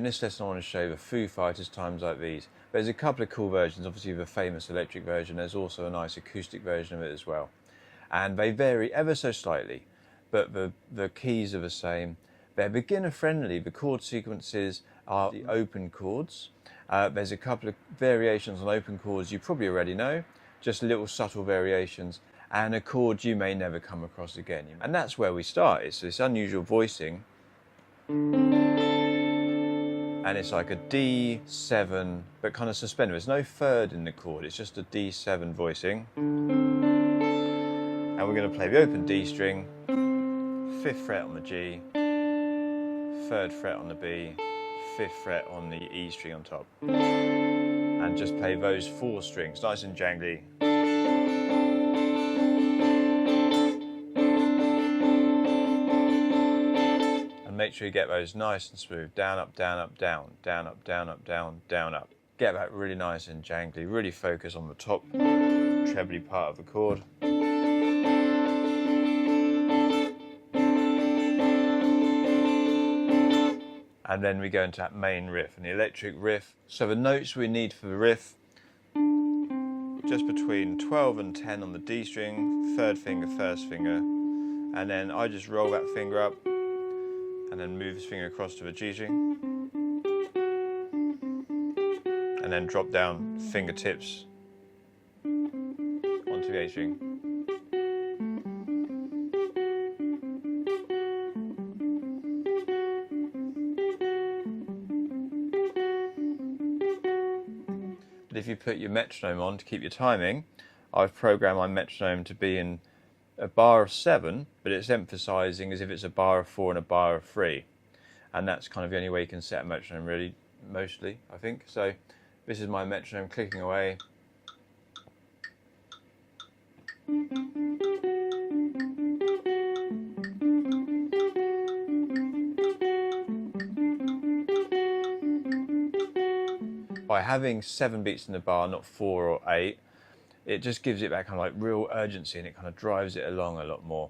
in this lesson I want to show the Foo Fighters Times Like These. There's a couple of cool versions, obviously the famous electric version, there's also a nice acoustic version of it as well. And they vary ever so slightly, but the keys are the same. They're beginner friendly. The chord sequences are the open chords. There's a couple of variations on open chords you probably already know, just little subtle variations, and a chord you may never come across again. And that's where we start. It's this unusual voicing. And it's like a D7, but kind of suspended. There's no third in the chord, it's just a D7 voicing. And we're going to play the open D string, 5th fret on the G, 3rd fret on the B, 5th fret on the E string on top. And just play those 4 strings, nice and jangly. And make sure you get those nice and smooth, down, up, down, up, down, down, up, down, up, down, down, up. Get that really nice and jangly, really focus on the top trebly part of the chord. And then we go into that main riff, and the electric riff. So the notes we need for the riff, just between 12 and 10 on the D string, 3rd finger, 1st finger, and then I just roll that finger up, and then move this finger across to the G string, and then drop down fingertips onto the A string. But if you put your metronome on to keep your timing, I've programmed my metronome to be in a bar of 7, but it's emphasising as if it's a bar of 4 and a bar of 3. And that's kind of the only way you can set a metronome really, mostly, I think. So this is my metronome clicking away. By having 7 beats in the bar, not 4 or 8, it just gives it that kind of like real urgency, and it kind of drives it along a lot more.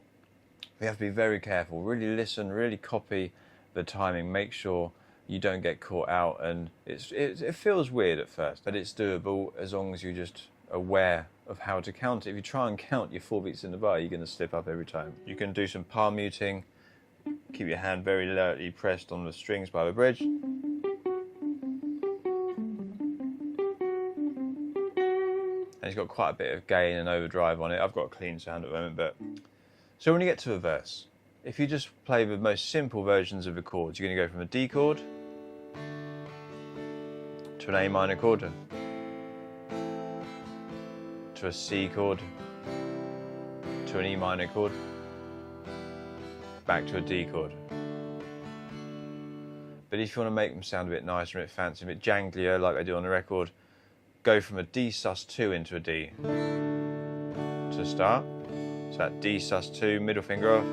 We have to be very careful, really listen, really copy the timing, make sure you don't get caught out, and it feels weird at first, but it's doable as long as you're just aware of how to count it. If you try and count your 4 beats in the bar, you're going to slip up every time. You can do some palm muting, keep your hand very lightly pressed on the strings by the bridge. And it's got quite a bit of gain and overdrive on it. I've got a clean sound at the moment, but... So when you get to a verse, if you just play the most simple versions of the chords, you're going to go from a D chord to an A minor chord, to a C chord, to an E minor chord, back to a D chord. But if you want to make them sound a bit nicer, a bit fancy, a bit janglier like I do on the record, go from a D sus2 into a D to start. So that D sus2, middle finger off.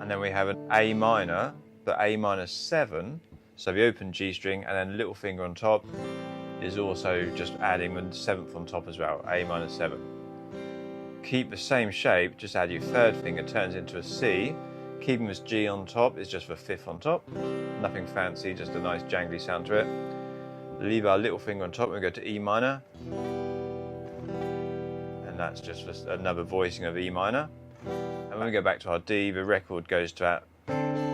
And then we have an A minor, the A minor 7, so the open G string, and then little finger on top is also just adding the 7th on top as well, A minor 7. Keep the same shape, just add your 3rd finger, turns into a C. Keeping this G on top is just the 5th on top. Nothing fancy, just a nice jangly sound to it. Leave our little finger on top and we go to E minor. And that's just another voicing of E minor. And when we go back to our D, the record goes to that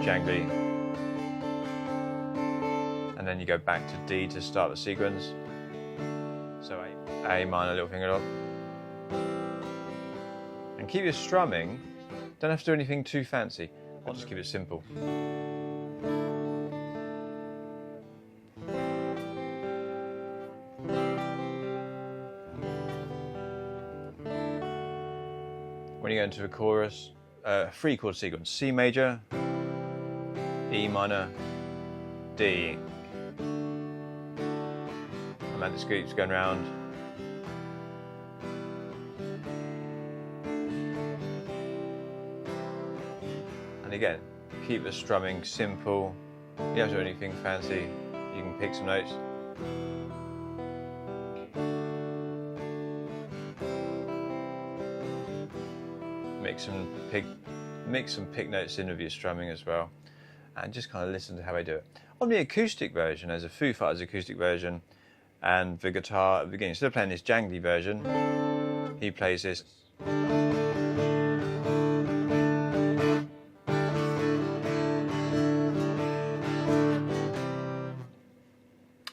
jangly. And then you go back to D to start the sequence. So A minor, little finger up. And keep your strumming. Don't have to do anything too fancy. I'll just keep it simple. When you go into the chorus, 3 chord sequence: C major, E minor, D. And that just keeps going round. And again, keep the strumming simple. You don't have to do anything fancy. You can pick some notes. Mix some pick notes in with your strumming as well. and just kind of listen to how they do it. On the acoustic version, there's a Foo Fighters acoustic version, and the guitar at the beginning, instead of playing this jangly version, he plays this.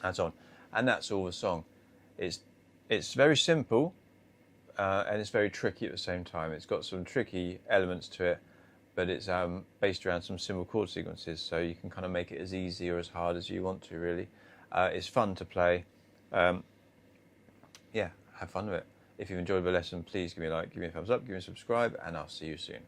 That's on, and that's all the song. It's very simple, and it's very tricky at the same time. It's got some tricky elements to it, but it's based around some simple chord sequences, so you can kind of make it as easy or as hard as you want to, really. It's fun to play. Yeah, have fun with it. If you've enjoyed the lesson, please give me a like, give me a thumbs up, give me a subscribe, and I'll see you soon.